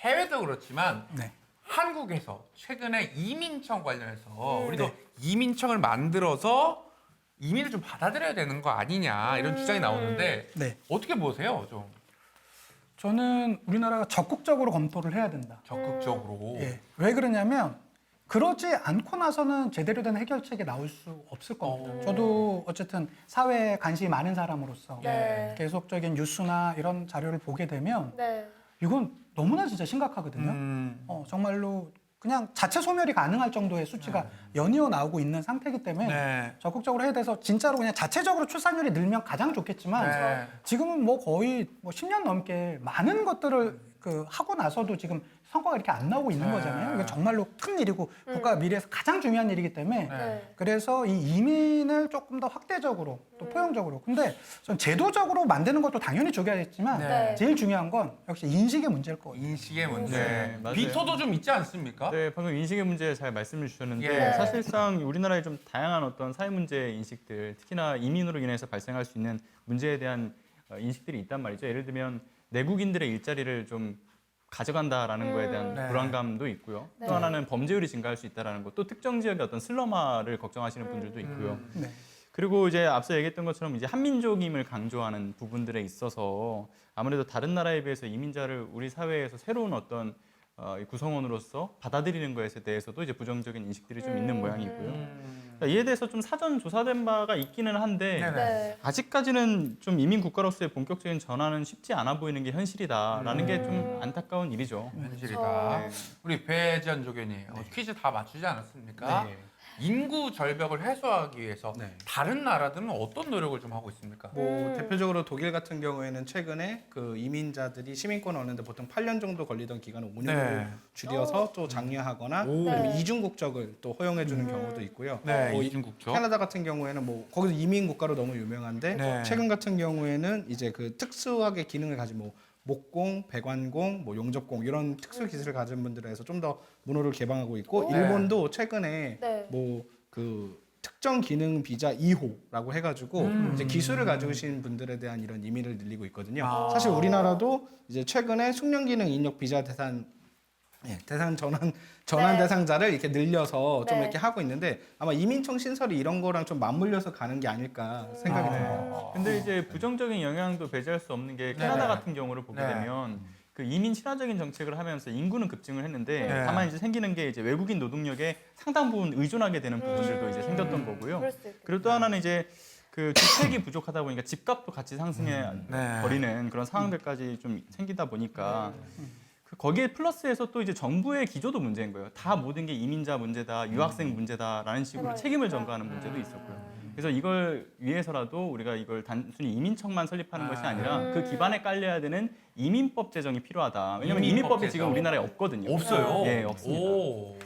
해외도 그렇지만 네. 한국에서 최근에 이민청 관련해서 우리도 네. 이민청을 만들어서 이민을 좀 받아들여야 되는 거 아니냐 이런 주장이 나오는데 네. 어떻게 보세요? 좀 저는 우리나라가 적극적으로 검토를 해야 된다. 적극적으로. 예. 왜 그러냐면 그러지 않고 나서는 제대로 된 해결책이 나올 수 없을 겁니다. 저도 어쨌든 사회에 관심이 많은 사람으로서 네. 계속적인 뉴스나 이런 자료를 보게 되면 네. 이건 너무나 진짜 심각하거든요. 정말로 그냥 자체 소멸이 가능할 정도의 수치가 연이어 나오고 있는 상태이기 때문에 네. 적극적으로 해야 돼서 진짜로 그냥 자체적으로 출산율이 늘면 가장 좋겠지만 네. 지금은 뭐 거의 뭐 10년 넘게 많은 것들을 하고 나서도 지금 성과가 이렇게 안 나오고 있는 네. 거잖아요. 이거 정말로 큰 일이고 국가 미래에서 가장 중요한 일이기 때문에 네. 그래서 이 이민을 조금 더 확대적으로 또 포용적으로 근데 전 제도적으로 만드는 것도 당연히 중요하겠지만 네. 제일 중요한 건 역시 인식의 문제일 거예요. 인식의 문제. 네, 맞아요. 비토도 좀 있지 않습니까? 네, 방금 인식의 문제 잘 말씀을 주셨는데 예. 사실상 우리나라에 좀 다양한 어떤 사회 문제 인식들, 특히나 이민으로 인해서 발생할 수 있는 문제에 대한 인식들이 있단 말이죠. 예를 들면 내국인들의 일자리를 좀 가져간다라는 거에 대한 네. 불안감도 있고요. 네. 또 하나는 범죄율이 증가할 수 있다라는 것, 또 특정 지역의 어떤 슬럼화를 걱정하시는 분들도 있고요. 네. 그리고 이제 앞서 얘기했던 것처럼 이제 한민족임을 강조하는 부분들에 있어서 아무래도 다른 나라에 비해서 이민자를 우리 사회에서 새로운 어떤 구성원으로서 받아들이는 것에 대해서도 이제 부정적인 인식들이 좀 있는 모양이고요. 그러니까 이에 대해서 좀 사전 조사된 바가 있기는 한데 네네. 네. 아직까지는 좀 이민 국가로서의 본격적인 전환은 쉽지 않아 보이는 게 현실이다라는 게 좀 안타까운 일이죠. 현실이다. 네. 우리 배지연 조교님 퀴즈 다 맞추지 않았습니까? 네. 인구 절벽을 해소하기 위해서 네. 다른 나라들은 어떤 노력을 좀 하고 있습니까? 뭐 대표적으로 독일 같은 경우에는 최근에 그 이민자들이 시민권을 얻는데 보통 8년 정도 걸리던 기간을 5년으로 네. 줄여서 또 장려하거나 오. 아니면 네. 이중 국적을 또 허용해 주는 경우도 있고요. 네, 뭐 이중국적. 캐나다 같은 경우에는 뭐 거기서 이민 국가로 너무 유명한데 네. 최근 같은 경우에는 이제 그 특수하게 기능을 가진 뭐 목공, 배관공, 뭐 용접공 이런 특수 기술을 가진 분들에 서 좀 더 문호를 개방하고 있고 오. 일본도 최근에 네. 뭐 그 특정 기능 비자 2호라고 해가지고 이제 기술을 가지신 분들에 대한 이런 이민을 늘리고 있거든요. 아. 사실 우리나라도 이제 최근에 숙련 기능 인력 비자 대상 전환 네. 대상자를 이렇게 늘려서 좀 네. 이렇게 하고 있는데 아마 이민청 신설이 이런 거랑 좀 맞물려서 가는 게 아닐까 생각이 듭니다. 근데 이제 부정적인 영향도 배제할 수 없는 게 캐나다 네네. 같은 경우를 보게 네. 되면 그 이민 친화적인 정책을 하면서 인구는 급증을 했는데 네. 다만 이제 생기는 게 이제 외국인 노동력에 상당 부분 의존하게 되는 부분들도 이제 생겼던 거고요. 그럴 수 있겠다. 그리고 또 하나는 이제 그 주택이 부족하다 보니까 집값도 같이 상승해 네. 버리는 그런 상황들까지 좀 생기다 보니까 그 거기에 플러스해서 또 이제 정부의 기조도 문제인 거예요. 다 모든 게 이민자 문제다, 유학생 문제다라는 식으로 맞아요. 책임을 전가하는 문제도 있었고요. 그래서 이걸 위해서라도 우리가 이걸 단순히 이민청만 설립하는 것이 아니라 그 기반에 깔려야 되는 이민법 제정이 필요하다. 왜냐하면 이민법 이민법이 제정. 지금 우리나라에 없거든요. 없어요. 예, 없습니다. 오.